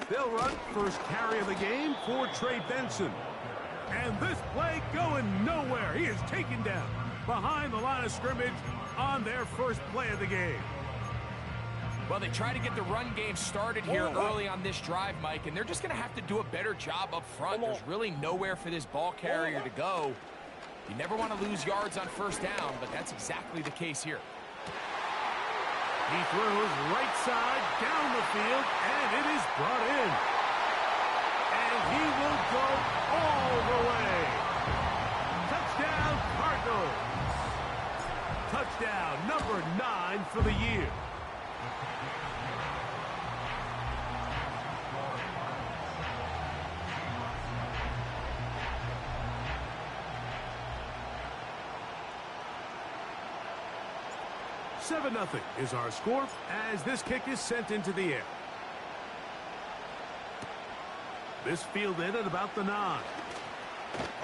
They'll run first carry of the game for Trey Benson. And this play going nowhere. He is taken down behind the line of scrimmage on their first play of the game. Well, they try to get the run game started here early on this drive, Mike, and they're just going to have to do a better job up front. There's really nowhere for this ball carrier to go. You never want to lose yards on first down, but that's exactly the case here. He throws right side down the field, and it is brought in. And he will go all the way. Touchdown, Cardinals. Touchdown number 9 for the year. Seven 0 is our score as this kick is sent into the air. This fielded at about the 9.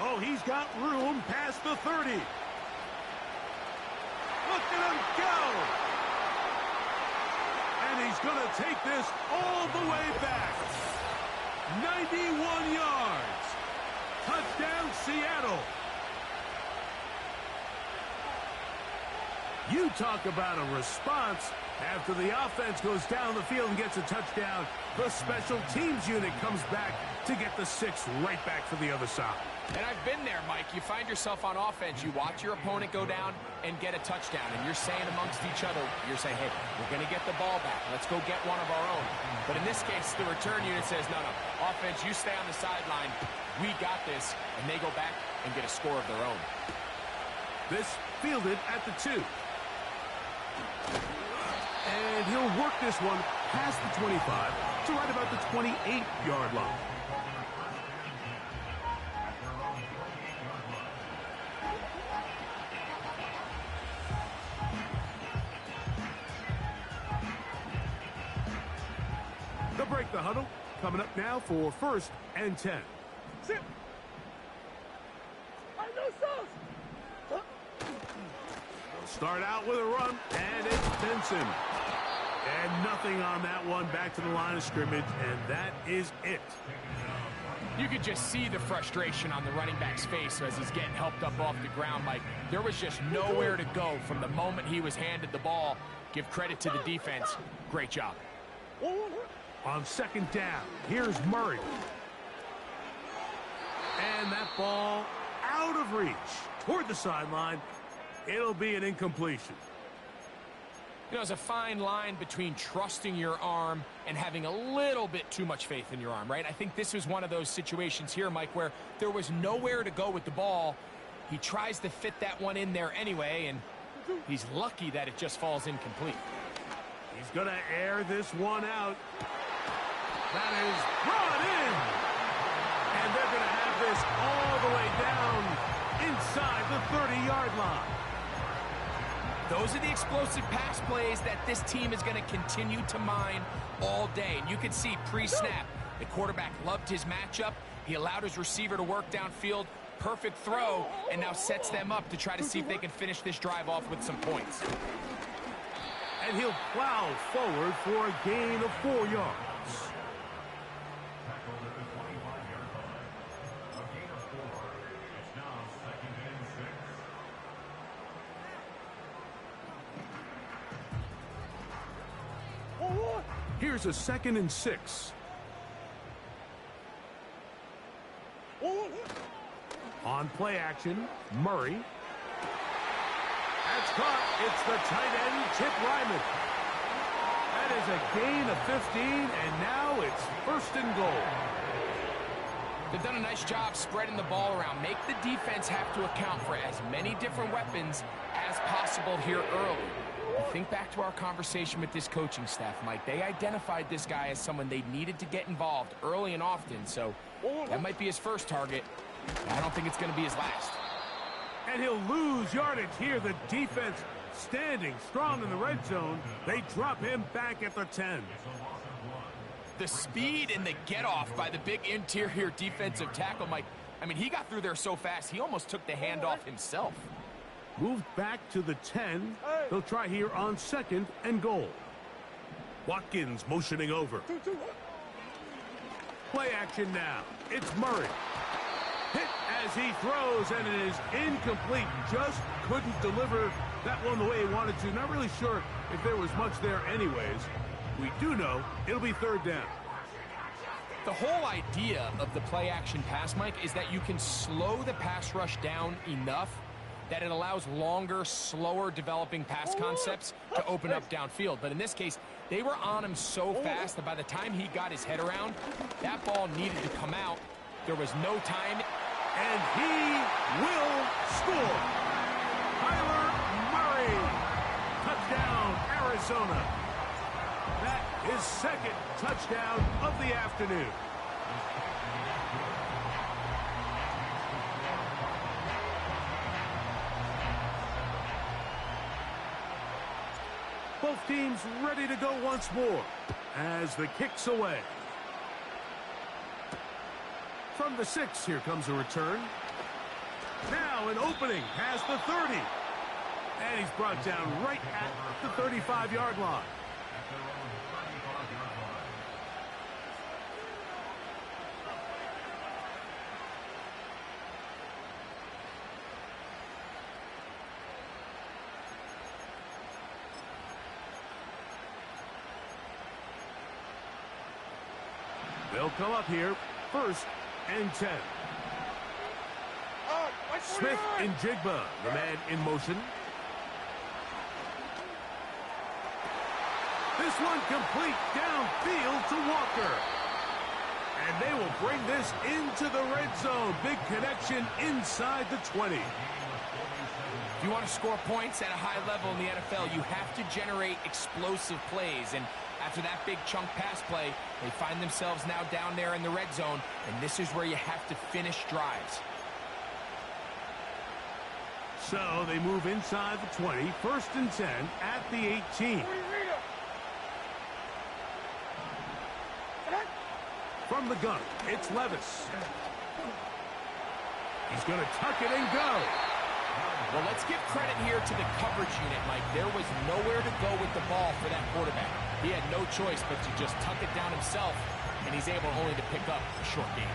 Oh, he's got room past the 30. Look at him go! And he's going to take this all the way back. 91 yards. Touchdown, Seattle. You talk about a response. After the offense goes down the field and gets a touchdown, the special teams unit comes back to get the 6 right back for the other side. And I've been there, Mike. You find yourself on offense. You watch your opponent go down and get a touchdown. And you're saying amongst each other, you're saying, hey, we're going to get the ball back. Let's go get one of our own. But in this case, the return unit says, no. Offense, you stay on the sideline. We got this. And they go back and get a score of their own. This fielded at the 2. And he'll work this one past the 25 to right about the 28-yard line. They'll break the huddle. Coming up now for 1st and 10. Start out with a run, and it's Benson. And nothing on that one. Back to the line of scrimmage, and that is it. You could just see the frustration on the running back's face as he's getting helped up off the ground, Mike. There was just nowhere to go from the moment he was handed the ball. Give credit to the defense. Great job. On 2nd down, here's Murray. And that ball out of reach toward the sideline. It'll be an incompletion. You know, there's a fine line between trusting your arm and having a little bit too much faith in your arm, right? I think this was one of those situations here, Mike, where there was nowhere to go with the ball. He tries to fit that one in there anyway, and he's lucky that it just falls incomplete. He's going to air this one out. That is brought in. And they're going to have this all the way down inside the 30-yard line. Those are the explosive pass plays that this team is going to continue to mine all day. And you can see pre-snap, the quarterback loved his matchup. He allowed his receiver to work downfield. Perfect throw, and now sets them up to try to see if they can finish this drive off with some points. And he'll plow forward for a gain of 4 yards. Here's a 2nd and 6. On play action, Murray. That's caught. It's the tight end, Chip Ryman. That is a gain of 15, and now it's 1st and goal. They've done a nice job spreading the ball around. Make the defense have to account for as many different weapons as possible here early. Think back to our conversation with this coaching staff, Mike. They identified this guy as someone they needed to get involved early and often, so that might be his first target. I don't think it's going to be his last. And he'll lose yardage here. The defense standing strong in the red zone. They drop him back at the 10. The speed and the get-off by the big interior defensive tackle, Mike. I mean, he got through there so fast, he almost took the handoff himself. Moved back to the 10. They'll try here on 2nd and goal. Watkins motioning over. Play action now. It's Murray. Hit as he throws, and it is incomplete. Just couldn't deliver that one the way he wanted to. Not really sure if there was much there anyways. We do know it'll be third down. The whole idea of the play action pass, Mike, is that you can slow the pass rush down enough that it allows longer, slower developing pass concepts to open up downfield. But in this case, they were on him so fast that by the time he got his head around, that ball needed to come out. There was no time. And he will score. Kyler Murray. Touchdown, Arizona. That is second touchdown of the afternoon. Both teams ready to go once more as the kick's away. From the 6, here comes a return. Now an opening has the 30. And he's brought down right at the 35-yard line. They'll come up here, 1st and 10. Smith and Jigba, the man in motion. This one complete downfield to Walker. And they will bring this into the red zone. Big connection inside the 20. If you want to score points at a high level in the NFL, you have to generate explosive plays. And after that big chunk pass play, they find themselves now down there in the red zone, and this is where you have to finish drives. So they move inside the 20, 1st and 10 at the 18. From the gun, it's Levis. He's going to tuck it and go. Well, let's give credit here to the coverage unit, Mike. There was nowhere to go with the ball for that quarterback. He had no choice but to just tuck it down himself, and he's able only to pick up a short gain.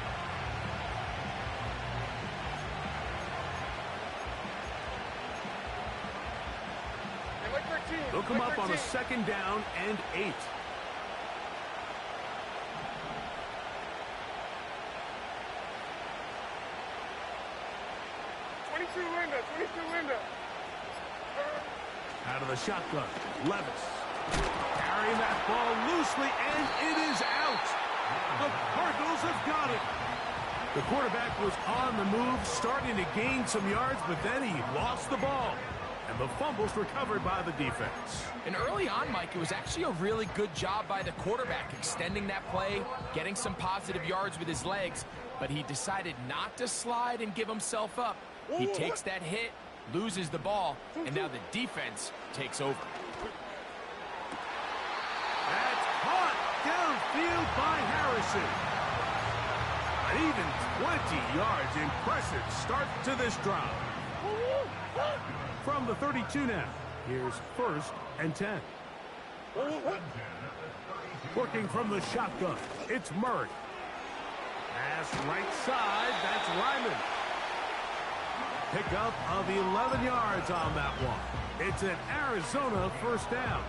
They'll come up on a 2nd down and 8. Out of the shotgun, Levis. Carrying that ball loosely, and it is out. The Cardinals have got it. The quarterback was on the move, starting to gain some yards, but then he lost the ball. And the fumble's recovered by the defense. And early on, Mike, it was actually a really good job by the quarterback, extending that play, getting some positive yards with his legs, but he decided not to slide and give himself up. He takes that hit, loses the ball, and now the defense takes over. That's caught downfield by Harrison. An even 20 yards. Impressive start to this drive. From the 32 now, here's 1st and 10. Working from the shotgun, it's Murray. Pass right side, that's Ryman. Pickup of 11 yards on that one. It's an Arizona 1st down.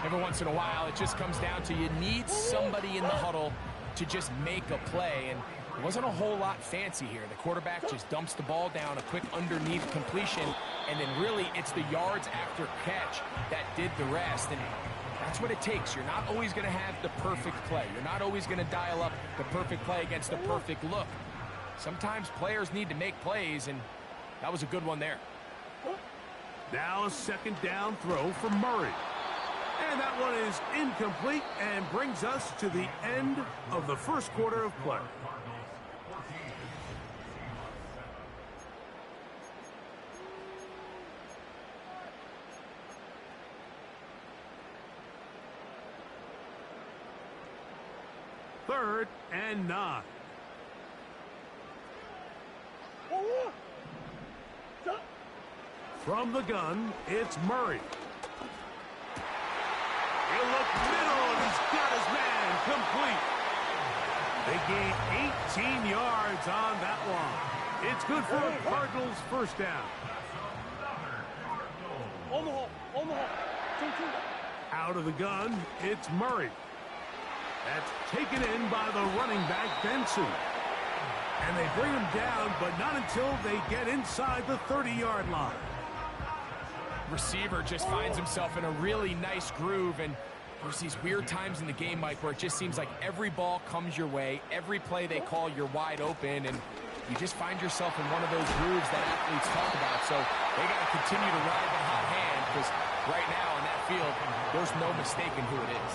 Every once in a while, it just comes down to you need somebody in the huddle to just make a play, and it wasn't a whole lot fancy here. The quarterback just dumps the ball down, a quick underneath completion, and then really it's the yards after catch that did the rest, and that's what it takes. You're not always going to have the perfect play. You're not always going to dial up the perfect play against the perfect look. Sometimes players need to make plays, and that was a good one there. Now a 2nd down throw for Murray. And that one is incomplete and brings us to the end of the 1st quarter of play. Third and 9. From the gun, it's Murray. He'll look middle, and he's got his man complete. They gain 18 yards on that one. It's good for the Cardinals' first down. Out of the gun, it's Murray. That's taken in by the running back, Benson. And they bring him down, but not until they get inside the 30-yard line. Receiver just finds himself in a really nice groove, and there's these weird times in the game, Mike, where it just seems like every ball comes your way, every play they call, you're wide open, and you just find yourself in one of those grooves that athletes talk about. So they got to continue to ride the hot hand, because right now on that field, there's no mistaking who it is.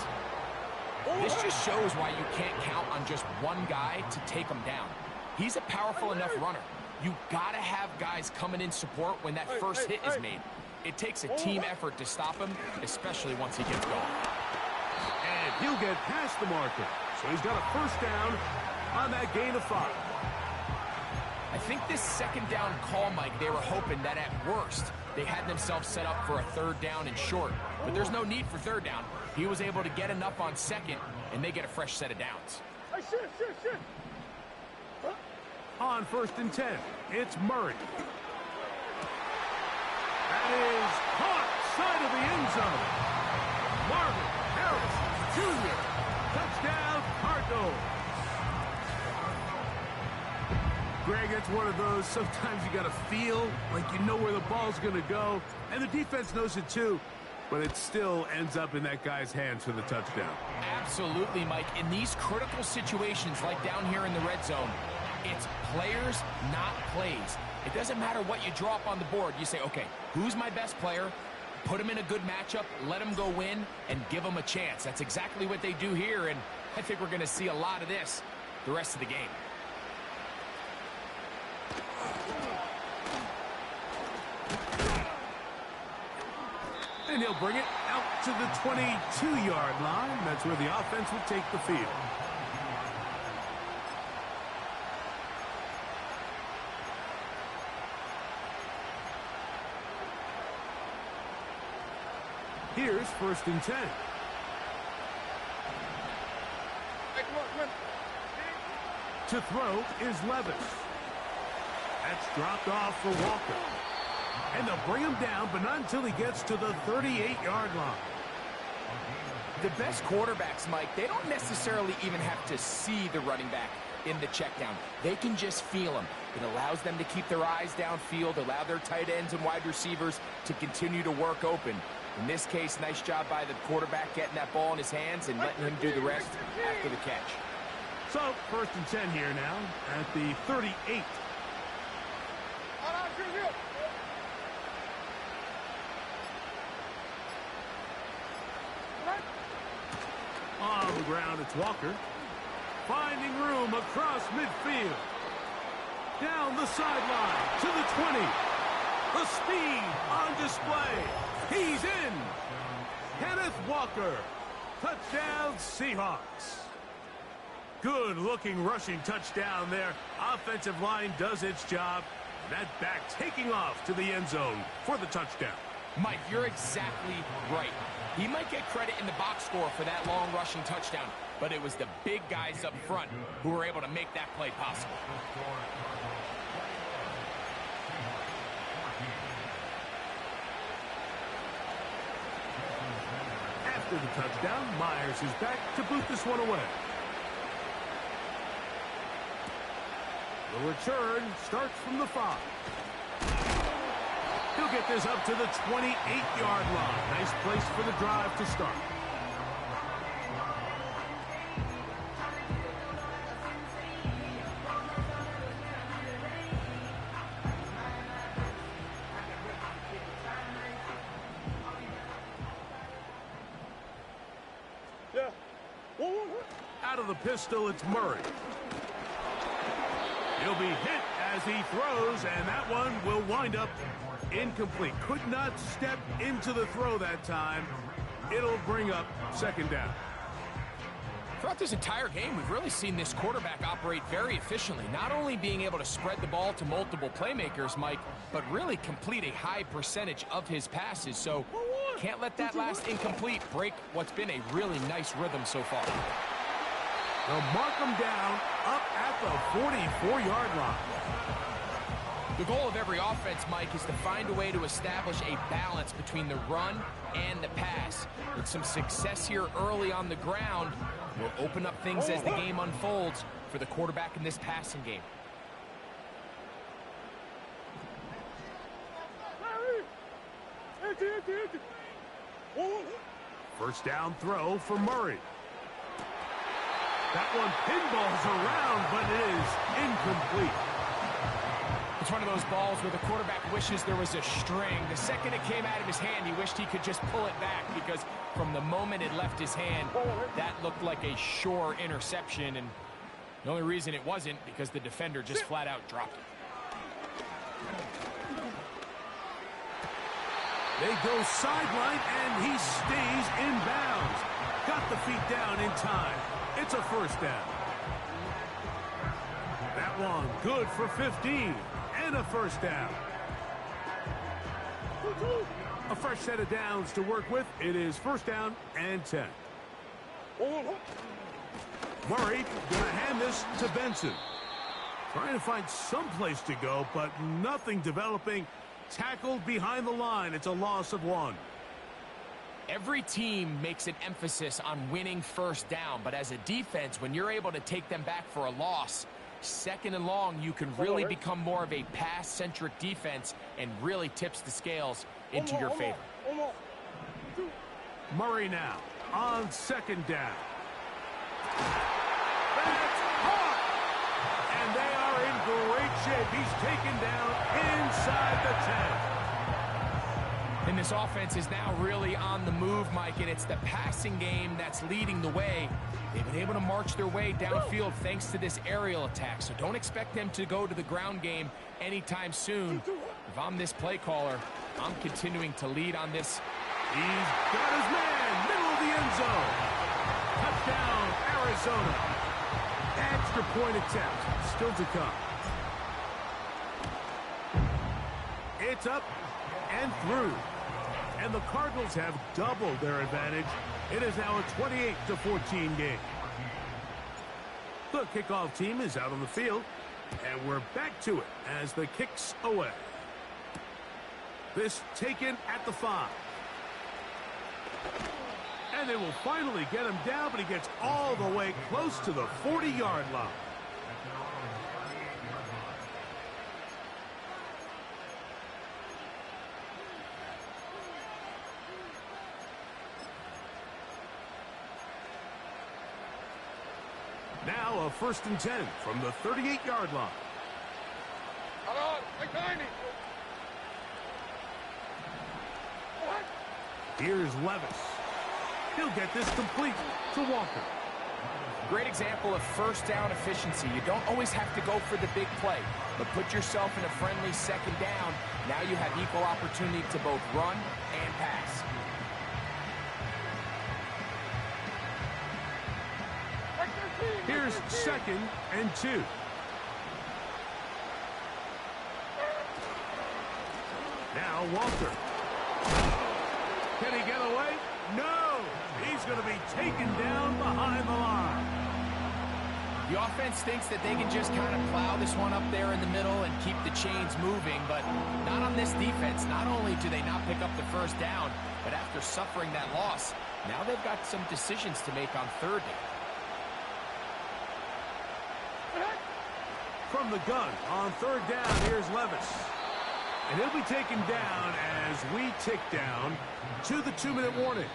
This just shows why you can't count on just one guy to take him down. He's a powerful enough runner. You got to have guys coming in support when that first hit is made. It takes a team effort to stop him, especially once he gets going. And he'll get past the marker. So he's got a first down on that gain of 5. I think this second down call, Mike, they were hoping that at worst they had themselves set up for a third down and short. But there's no need for third down. He was able to get enough on second, and they get a fresh set of downs. On 1st and 10, it's Murray. That is caught side of the end zone. Marvin Harrison Jr. Touchdown, Cardinals. Greg, it's one of those, sometimes you got to feel like you know where the ball's going to go, and the defense knows it too, but it still ends up in that guy's hands for the touchdown. Absolutely, Mike. In these critical situations, like down here in the red zone, it's players, not plays. It doesn't matter what you draw up on the board. You say, okay, who's my best player? Put him in a good matchup, let him go win, and give him a chance. That's exactly what they do here, and I think we're going to see a lot of this the rest of the game. And he'll bring it out to the 22-yard line. That's where the offense will take the field. Here's 1st and 10. To throw is Levis. That's dropped off for Walker. And they'll bring him down, but not until he gets to the 38-yard line. The best quarterbacks, Mike, they don't necessarily even have to see the running back in the check down. They can just feel him. It allows them to keep their eyes downfield, allow their tight ends and wide receivers to continue to work open. In this case, nice job by the quarterback getting that ball in his hands and letting him do the rest after the catch. So, 1st and 10 here now at the 38. On the ground, it's Walker. Finding room across midfield. Down the sideline to the 20. The speed on display. He's in. Kenneth Walker. Touchdown, Seahawks. Good-looking rushing touchdown there. Offensive line does its job. That back taking off to the end zone for the touchdown. Mike, you're exactly right. He might get credit in the box score for that long rushing touchdown, but it was the big guys up front who were able to make that play possible. After the touchdown, Myers is back to boot this one away. The return starts from the 5. He'll get this up to the 28-yard line. Nice place for the drive to start. Out of the pistol, it's Murray. He'll be hit as he throws, and that one will wind up incomplete. Could not step into the throw that time. It'll bring up 2nd down. Throughout this entire game, we've really seen this quarterback operate very efficiently, not only being able to spread the ball to multiple playmakers, Mike, but really complete a high percentage of his passes. So can't let that last incomplete break what's been a really nice rhythm so far. They'll mark them down up at the 44-yard line. The goal of every offense, Mike, is to find a way to establish a balance between the run and the pass. With some success here early on the ground, will open up things as the game unfolds for the quarterback in this passing game. First down throw for Murray. That one pinballs around, but it is incomplete. It's one of those balls where the quarterback wishes there was a string. The second it came out of his hand, he wished he could just pull it back, because from the moment it left his hand, that looked like a sure interception. And the only reason it wasn't because the defender just flat out dropped it. They go sideline, and he stays in bounds. Got the feet down in time. It's a first down. That one good for 15. And a first down. A fresh set of downs to work with. It is first down and 10. Murray going to hand this to Benson. Trying to find some place to go, but nothing developing. Tackled behind the line. It's a loss of 1. Every team makes an emphasis on winning first down, but as a defense, when you're able to take them back for a loss, second and long, you can really become more of a pass-centric defense and really tips the scales into your favor. Murray now on second down. That's caught! And they are in great shape. He's taken down inside the 10. And this offense is now really on the move, Mike, and it's the passing game that's leading the way. They've been able to march their way downfield thanks to this aerial attack, so don't expect them to go to the ground game anytime soon. If I'm this play caller, I'm continuing to lead on this. He's got his man, middle of the end zone. Touchdown, Arizona. Extra point attempt, still to come. It's up and through. And the Cardinals have doubled their advantage. It is now a 28-14 game. The kickoff team is out on the field, and we're back to it as the kick's away. This taken at the 5. And they will finally get him down, but he gets all the way close to the 40-yard line. Now a 1st and 10 from the 38-yard line. Here's Levis. He'll get this complete to Walker. Great example of first down efficiency. You don't always have to go for the big play, but put yourself in a friendly second down. Now you have equal opportunity to both run and pass. Here's 2nd and 2. Now Walker. Can he get away? No! He's going to be taken down behind the line. The offense thinks that they can just kind of plow this one up there in the middle and keep the chains moving, but not on this defense. Not only do they not pick up the first down, but after suffering that loss, now they've got some decisions to make on third down. From the gun on third down, here's Levis. And he'll be taken down as we tick down to the 2-minute warning.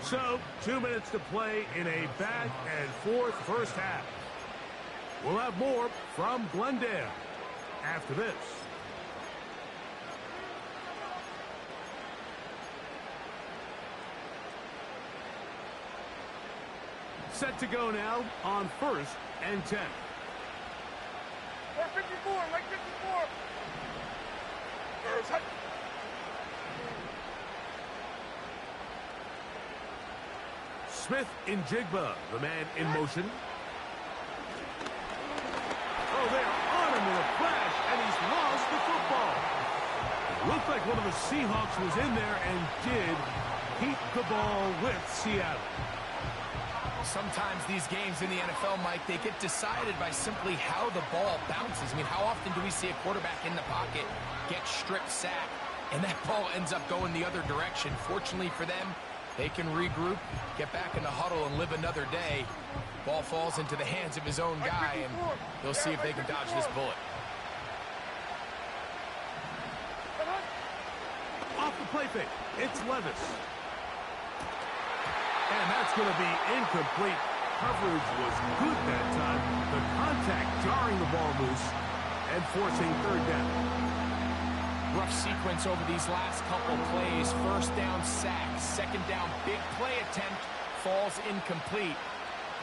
So, 2 minutes to play in a back-and-forth first half. We'll have more from Glendale after this. Set to go now on 1st and 10. 54, like 54. Smith in Jigba, the man in motion. Oh, they're on him in a flash, and he's lost the football. It looked like one of the Seahawks was in there and did keep the ball with Seattle. Sometimes these games in the NFL, Mike, they get decided by simply how the ball bounces. I mean, how often do we see a quarterback in the pocket get strip sacked, and that ball ends up going the other direction? Fortunately for them, they can regroup, get back in the huddle, and live another day. Ball falls into the hands of his own guy, and they'll see if they can dodge this bullet. Off the play fake, it's Levis. And that's going to be incomplete. Coverage was good that time. The contact jarring the ball loose and forcing third down. Rough sequence over these last couple plays. First down, sack. Second down, big play attempt, falls incomplete.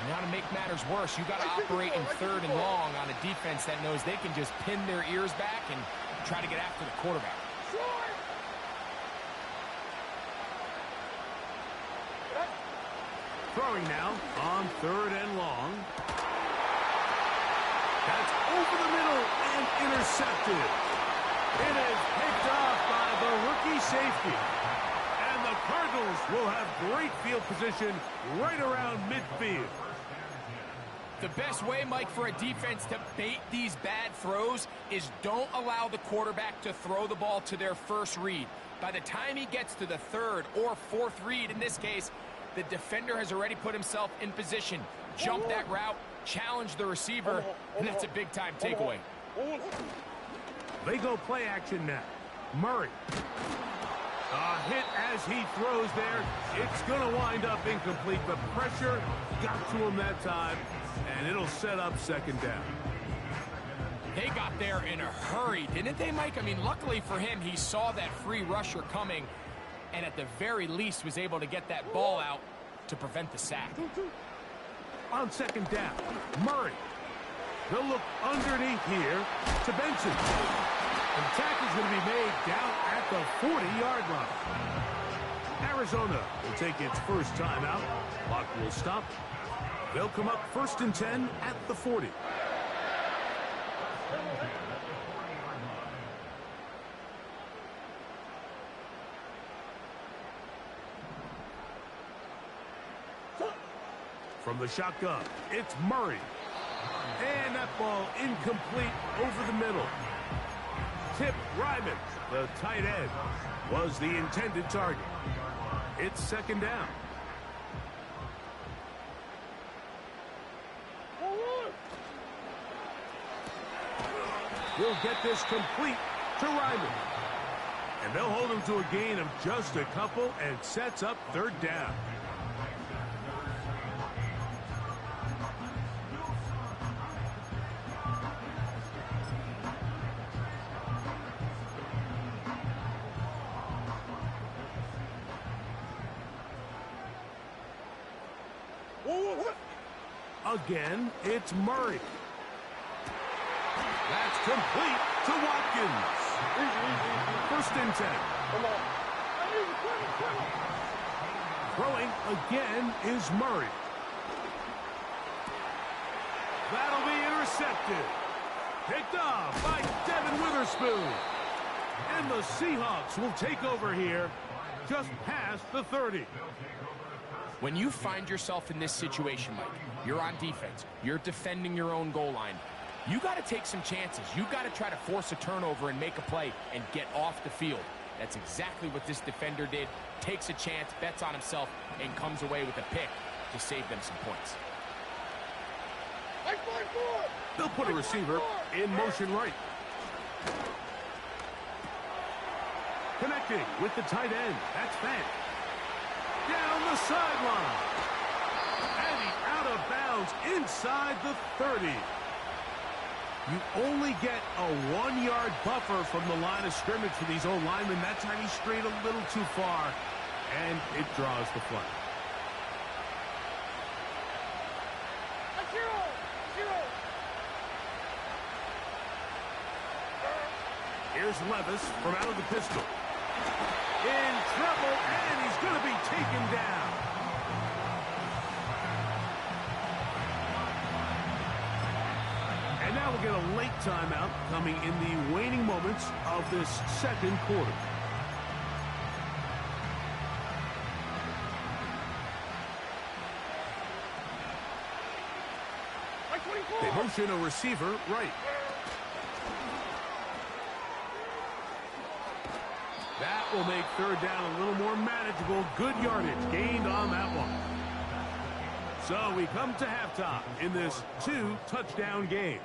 Now to make matters worse, you got to operate in third and long on a defense that knows they can just pin their ears back and try to get after the quarterback. Throwing now on third and long. That's over the middle and intercepted. It is picked off by the rookie safety. And the Cardinals will have great field position right around midfield. The best way, Mike, for a defense to bait these bad throws is don't allow the quarterback to throw the ball to their first read. By the time he gets to the third or fourth read, in this case, the defender has already put himself in position, jump that route, challenge the receiver, and that's a big-time takeaway. They go play action now. Murray. A hit as he throws there. It's going to wind up incomplete. The pressure got to him that time, and it'll set up second down. They got there in a hurry, didn't they, Mike? I mean, luckily for him, he saw that free rusher coming, and at the very least was able to get that ball out to prevent the sack. On second down, Murray. They'll look underneath here to Benson. And the tackle's going to be made down at the 40-yard line. Arizona will take its first timeout. Clock will stop. They'll come up 1st and 10 at the 40. From the shotgun, it's Murray. And that ball incomplete over the middle. Tip Ryman, the tight end, was the intended target. It's second down. We'll get this complete to Ryman. And they'll hold him to a gain of just a couple and sets up third down. Again, it's Murray. That's complete to Watkins. 1st and 10. Throwing again is Murray. That'll be intercepted. Picked off by Devin Witherspoon. And the Seahawks will take over here just past the 30. When you find yourself in this situation, Mike, you're on defense, you're defending your own goal line, you got to take some chances. You got to try to force a turnover and make a play and get off the field. That's exactly what this defender did. Takes a chance, bets on himself, and comes away with a pick to save them some points. They'll put a receiver in motion right. Connecting with the tight end. That's Fant. Down the sideline. And he's out of bounds inside the 30. You only get a 1-yard buffer from the line of scrimmage for these old linemen. That time he strayed a little too far, and it draws the flag. Here's Levis from out of the pistol. In trouble, and he's going to be taken down. And now we'll get a late timeout coming in the waning moments of this second quarter. They motion a receiver right. That will make third down a little more manageable. Good yardage gained on that one. So we come to halftime in this 2-touchdown game.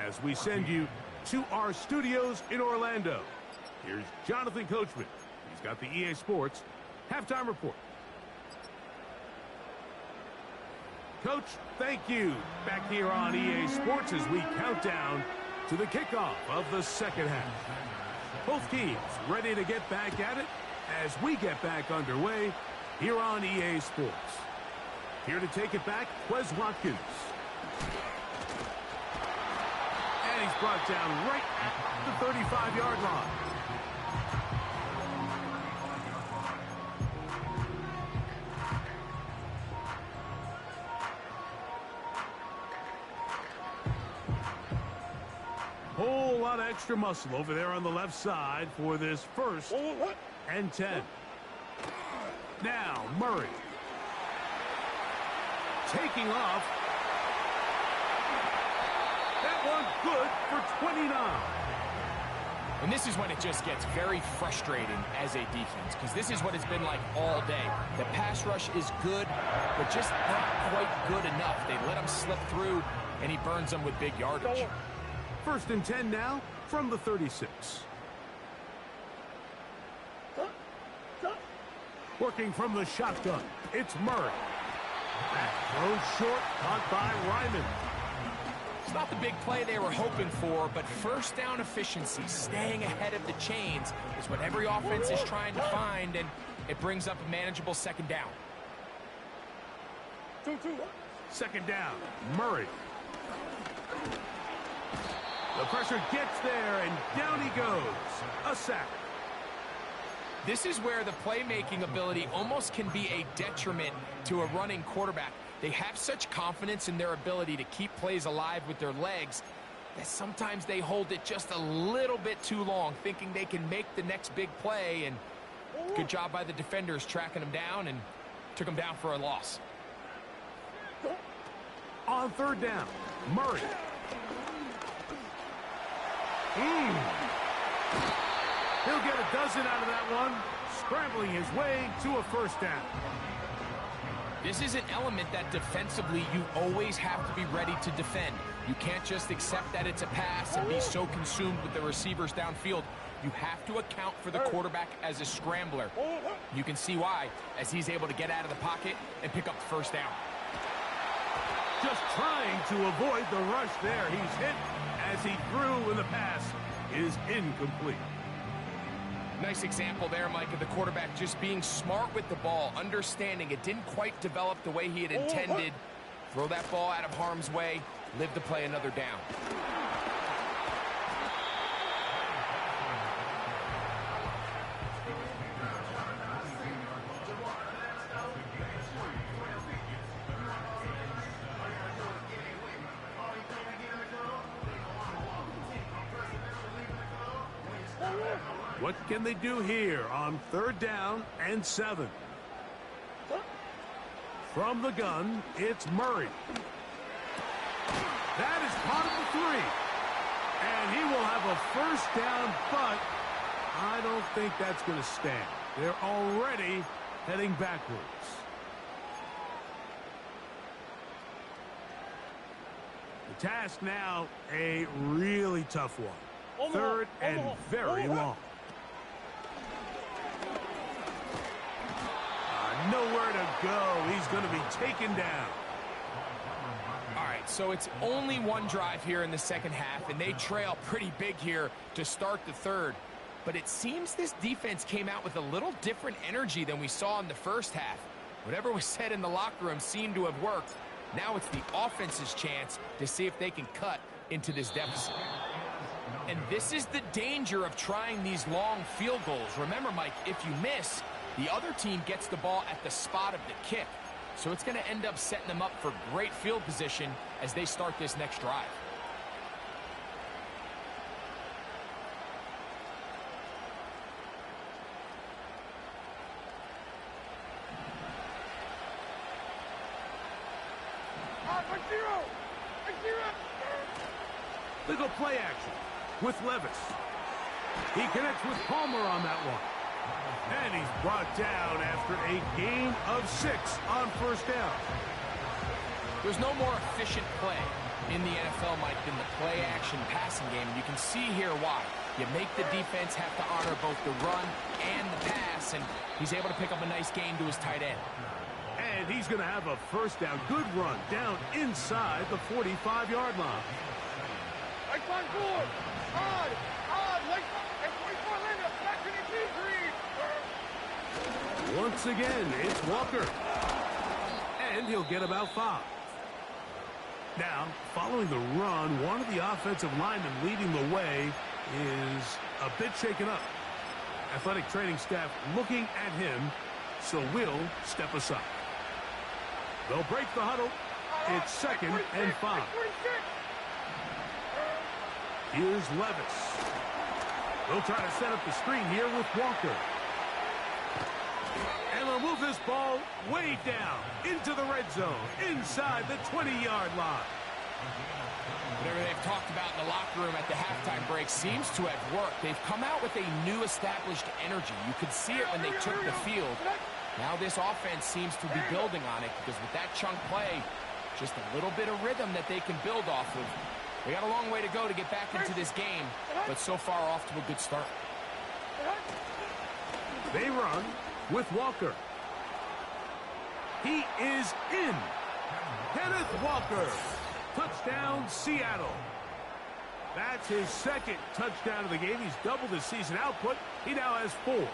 As we send you to our studios in Orlando, here's Jonathan Coachman. He's got the EA Sports halftime report. Coach, thank you. Back here on EA Sports as we count down to the kickoff of the second half. Both teams ready to get back at it as we get back underway here on EA Sports. Here to take it back, Wes Watkins. And he's brought down right at the 35-yard line. Whole lot of extra muscle over there on the left side for this first and 10. Now, Murray. Taking off. That one good for 29. And this is when it just gets very frustrating as a defense, because this is what it's been like all day. The pass rush is good, but just not quite good enough. They let him slip through, and he burns them with big yardage. First and 10 now from the 36. Working from the shotgun, it's Murray. That throw short, caught by Ryman. It's not the big play they were hoping for, but first down efficiency, staying ahead of the chains, is what every offense is trying to find, and it brings up a manageable second down. Second down, Murray. The pressure gets there, and down he goes. A sack. This is where the playmaking ability almost can be a detriment to a running quarterback. They have such confidence in their ability to keep plays alive with their legs that sometimes they hold it just a little bit too long, thinking they can make the next big play, and good job by the defenders tracking them down and took them down for a loss. On third down, Murray. He'll get a dozen out of that one, scrambling his way to a first down. This is an element that defensively you always have to be ready to defend. You can't just accept that it's a pass and be so consumed with the receivers downfield. You have to account for the quarterback as a scrambler. You can see why, as he's able to get out of the pocket and pick up the first down. Just trying to avoid the rush there. He's hit as he threw, and the pass is incomplete. Nice example there, Mike, of the quarterback just being smart with the ball, understanding it didn't quite develop the way he had intended. Throw that ball out of harm's way, live to play another down. What can they do here on third down and 7? From the gun, it's Murray. That is caught at the 3. And he will have a first down, but I don't think that's going to stand. They're already heading backwards. The task now, a really tough one. Third and very long. Nowhere to go. He's going to be taken down. All right, so it's only one drive here in the second half, and they trail pretty big here to start the third. But it seems this defense came out with a little different energy than we saw in the first half. Whatever was said in the locker room seemed to have worked. Now it's the offense's chance to see if they can cut into this deficit. And this is the danger of trying these long field goals. Remember, Mike, if you miss, the other team gets the ball at the spot of the kick. So it's going to end up setting them up for great field position as they start this next drive. They go play action with Levis. He connects with Palmer on that one. And he's brought down after a gain of 6 on first down. There's no more efficient play in the NFL, Mike, than the play-action passing game. And you can see here why. You make the defense have to honor both the run and the pass, and he's able to pick up a nice gain to his tight end. And he's going to have a first down. Good run down inside the 45-yard line. Once again, it's Walker. And he'll get about 5. Now, following the run, one of the offensive linemen leading the way is a bit shaken up. Athletic training staff looking at him, so will step aside. They'll break the huddle. It's 2nd and 5. Here's Levis. They'll try to set up the screen here with Walker. And they'll move this ball way down into the red zone, inside the 20-yard line. Whatever they've talked about in the locker room at the halftime break seems to have worked. They've come out with a new established energy. You could see it when they took the field. Now this offense seems to be building on it because with that chunk play, just a little bit of rhythm that they can build off of. We got a long way to go to get back into this game, but so far off to a good start. They run with Walker. He is in. Kenneth Walker. Touchdown, Seattle. That's his 2nd touchdown of the game. He's doubled his season output. He now has 4.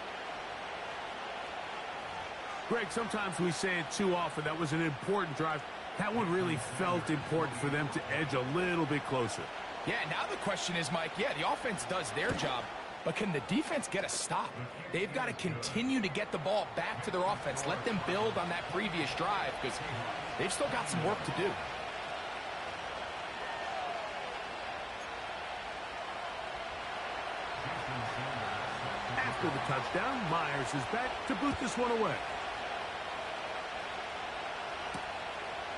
Greg, sometimes we say it too often. That was an important drive. That one really felt important for them to edge a little bit closer. Yeah, now the question is, Mike, yeah, the offense does their job, but can the defense get a stop? They've got to continue to get the ball back to their offense. Let them build on that previous drive because they've still got some work to do. After the touchdown, Myers is back to boot this one away.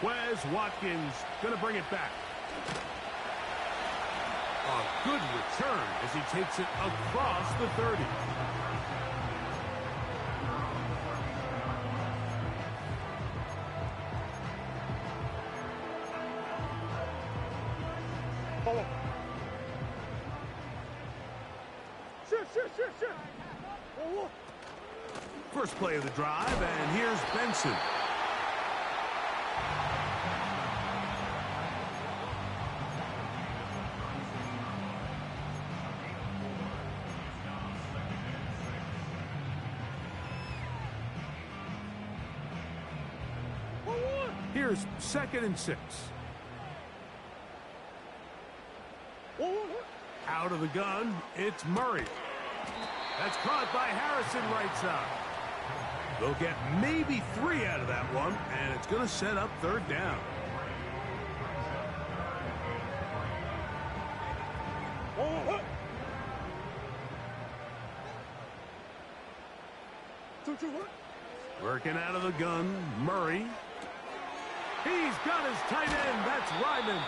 Wes Watkins going to bring it back. A good return as he takes it across the 30. First play of the drive, and here's Benson. Here's 2nd and 6. Out of the gun, it's Murray. That's caught by Harrison right side. They'll get maybe 3 out of that one, and it's going to set up 3rd down. Working out of the gun, Murray. He's got his tight end. That's Ryman.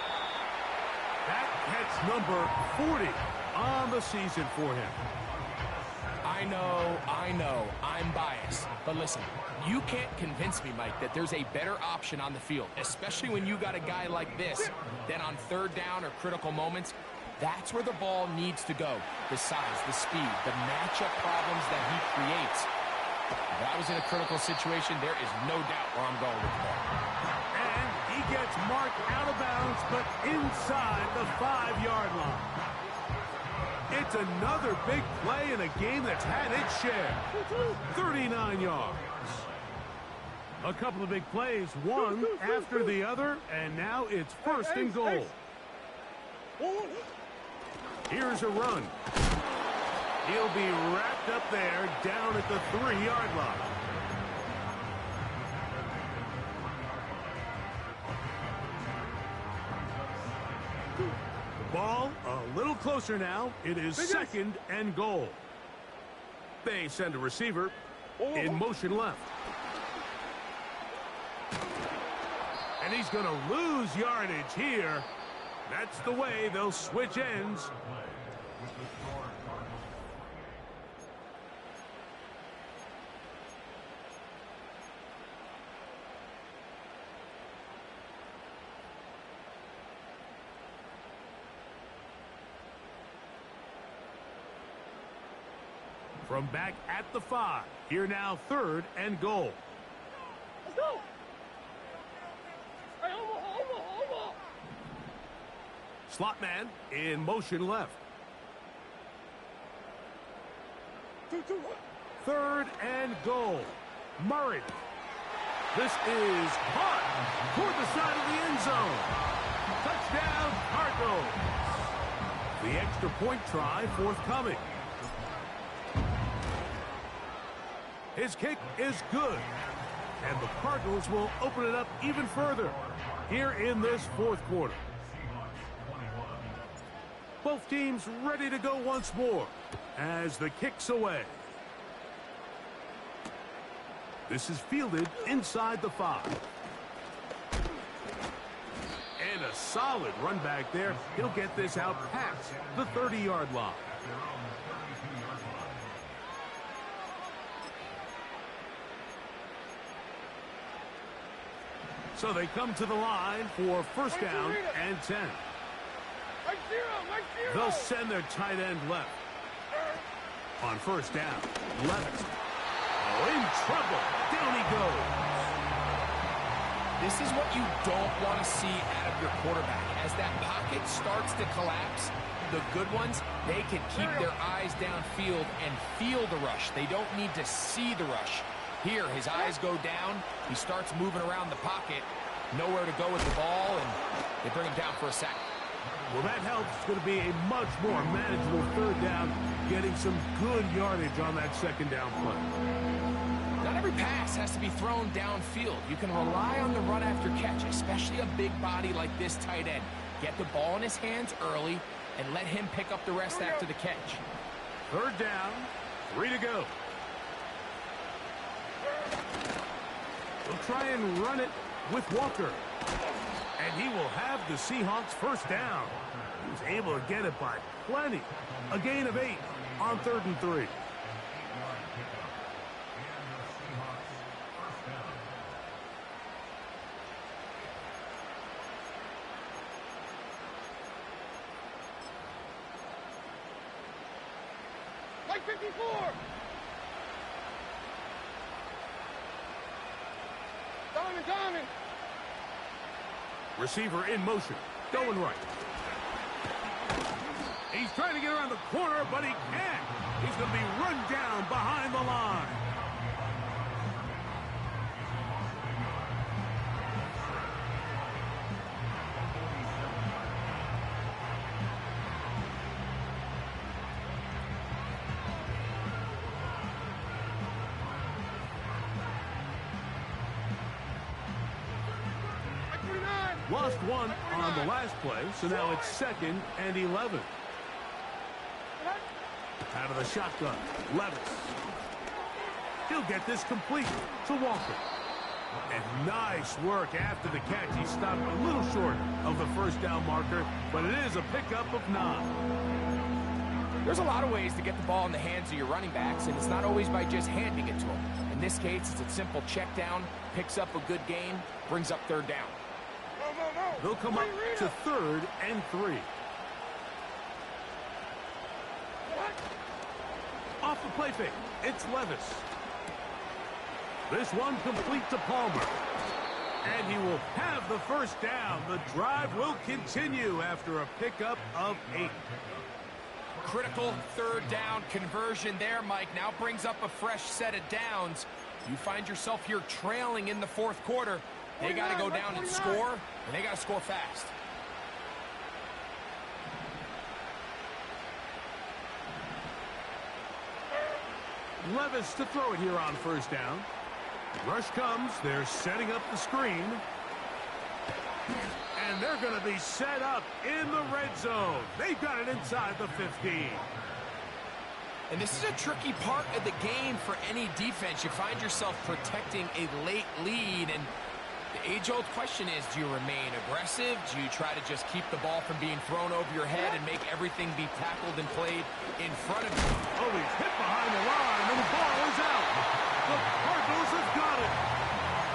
That catch number 40 on the season for him. I know, I'm biased. But listen, you can't convince me, Mike, that there's a better option on the field, especially when you got a guy like this, than on 3rd down or critical moments. That's where the ball needs to go. The size, the speed, the matchup problems that he creates. If I was in a critical situation, there is no doubt where I'm going with the ball. And he gets marked out of bounds, but inside the 5-yard line. It's another big play in a game that's had its share. 39 yards. A couple of big plays, one after the other, and now it's 1st and goal. Here's a run. He'll be wrapped up there down at the 3-yard line. Ball a little closer now. It is 2nd and goal. They send a receiver in motion left. And he's going to lose yardage here That's the way they'll switch ends. From back at the 5. Here now, 3rd and goal. Let's go. Hey, Slot man in motion left. 2-2-1. 3rd and goal. Murray. This is caught toward the side of the end zone. Touchdown, Cardinals. The extra point try forthcoming. His kick is good. And the Cardinals will open it up even further here in this 4th quarter. Both teams ready to go once more as the kick's away. This is fielded inside the 5. And a solid run back there. He'll get this out past the 30-yard line. So they come to the line for 1st down and 10. They'll send their tight end left. On 1st down, Levis. Oh, in trouble. Down he goes. This is what you don't want to see out of your quarterback. As that pocket starts to collapse, the good ones, they can keep their eyes downfield and feel the rush. They don't need to see the rush. Here, his eyes go down. He starts moving around the pocket. Nowhere to go with the ball, and they bring him down for a sack. Well, that helps. It's going to be a much more manageable 3rd down, getting some good yardage on that 2nd down play. Not every pass has to be thrown downfield. You can rely on the run after catch, especially a big body like this tight end. Get the ball in his hands early and let him pick up the rest after the catch. 3rd down, 3 to go. They'll try and run it with Walker. And he will have the Seahawks 1st down. He was able to get it by plenty. A gain of 8 on 3rd and 3. Like 54. Diamond. Receiver in motion, going right. He's trying to get around the corner, but he can't. He's going to be run down behind the line. Lost 1 on the last play, so now it's 2nd and 11. Out of the shotgun, Levis. He'll get this complete to Walker. And nice work after the catch. He stopped a little short of the 1st down marker, but it is a pickup of 9. There's a lot of ways to get the ball in the hands of your running backs, and it's not always by just handing it to them. In this case, it's a simple check down, picks up a good gain, brings up 3rd down. They'll come up to 3rd and 3. Off the play fake, it's Levis. This one complete to Palmer. And he will have the 1st down. The drive will continue after a pickup of 8. Critical 3rd down conversion there, Mike. Now brings up a fresh set of downs. You find yourself here trailing in the 4th quarter. They got to go down and score, and they got to score fast. Levis to throw it here on 1st down. Rush comes. They're setting up the screen. And they're going to be set up in the red zone. They've got it inside the 15. And this is a tricky part of the game for any defense. You find yourself protecting a late lead, and The age-old question is, do you remain aggressive? Do you try to just keep the ball from being thrown over your head and make everything be tackled and played in front of you? Oh, he's hit behind the line, and the ball is out. The Cardinals have got it.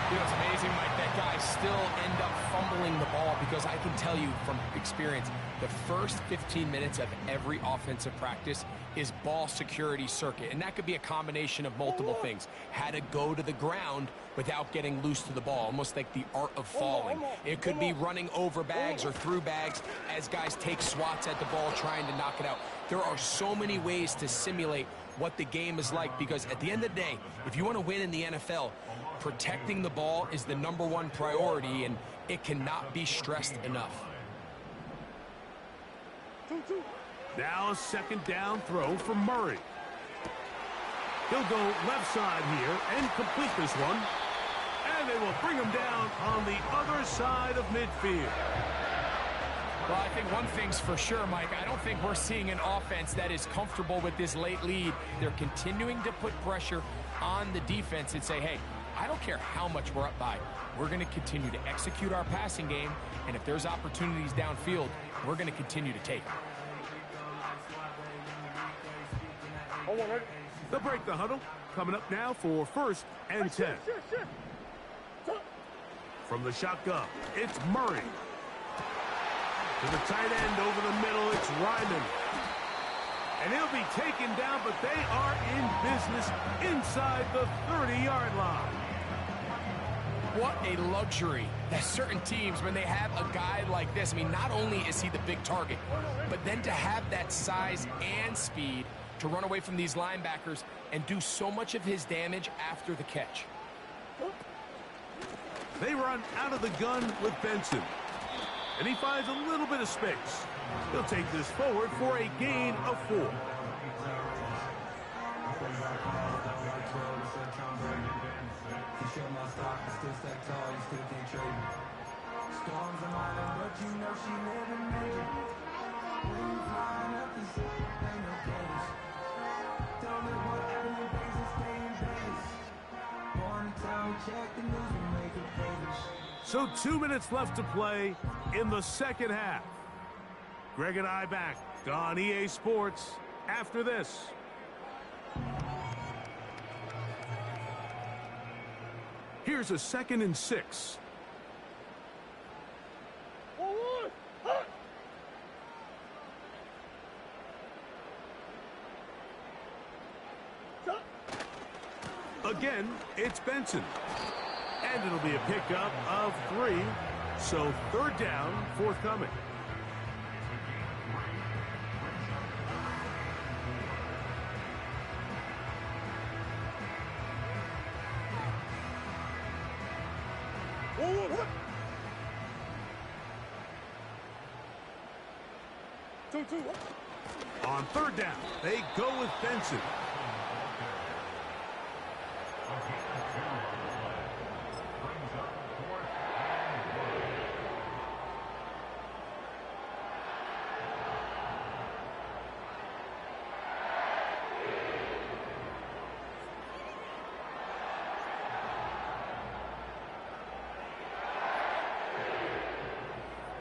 You know, it's amazing, Mike, that guys still end up fumbling the ball, because I can tell you from experience, the first 15 minutes of every offensive practice is ball security circuit, and that could be a combination of multiple things. How to go to the ground without getting loose to the ball, almost like the art of falling. It could be running over bags or through bags as guys take swats at the ball trying to knock it out. There are so many ways to simulate what the game is like, because at the end of the day, if you want to win in the NFL, protecting the ball is the #1 priority, and it cannot be stressed enough. 2-2. Now a second down throw for Murray. He'll go left side here and complete this one. And they will bring him down on the other side of midfield. Well, I think one thing's for sure, Mike. I don't think we're seeing an offense that is comfortable with this late lead. They're continuing to put pressure on the defense and say, hey, I don't care how much we're up by. We're going to continue to execute our passing game, and if there's opportunities downfield, we're going to continue to take them. They'll break the huddle. Coming up now for 1st and 10. From the shotgun, it's Murray. To the tight end over the middle, it's Ryman. And he'll be taken down, but they are in business inside the 30-yard line. What a luxury that certain teams, when they have a guy like this, I mean, not only is he the big target, but then to have that size and speed to run away from these linebackers and do so much of his damage after the catch. They run out of the gun with Benson. And he finds a little bit of space. He'll take this forward for a gain of 4. So 2 minutes left to play in the second half. Greg and I back on EA Sports after this. Here's a 2nd and 6. Again, it's Benson. And it'll be a pickup of 3. So 3rd down, forthcoming. On 3rd down, they go with Benson.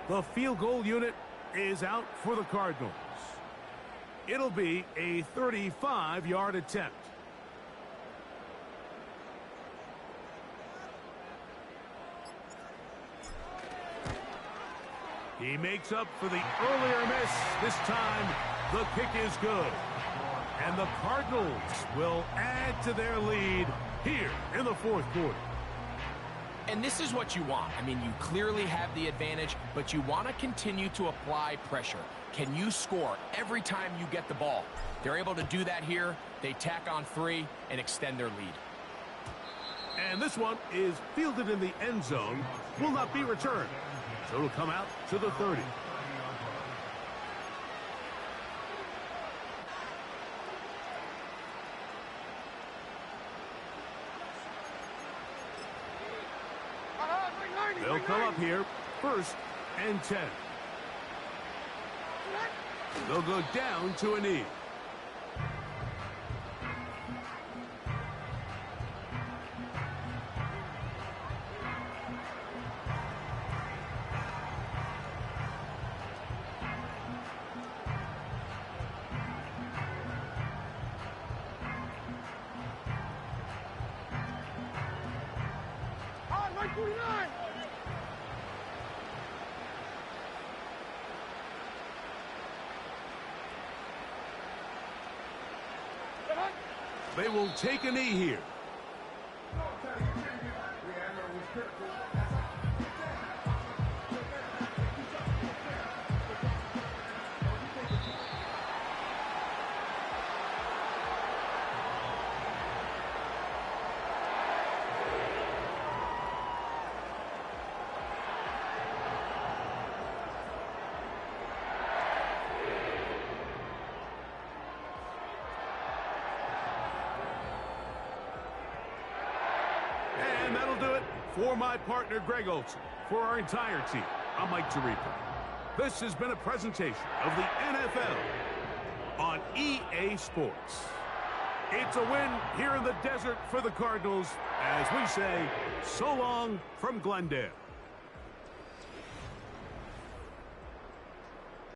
The field goal unit is out for the Cardinals. It'll be a 35-yard attempt. He makes up for the earlier miss. This time, the kick is good. And the Cardinals will add to their lead here in the 4th quarter. And this is what you want. I mean, you clearly have the advantage, but you want to continue to apply pressure. Can you score every time you get the ball? They're able to do that here. They tack on 3 and extend their lead. And this one is fielded in the end zone. Will not be returned. So it'll come out to the 30. They'll come up here, 1st and 10. They'll go down to a knee. 49. They will take a knee here. And that'll do it for my partner, Greg Olson. For our entire team, I'm Mike Tirico. This has been a presentation of the NFL on EA Sports. It's a win here in the desert for the Cardinals, as we say, so long from Glendale.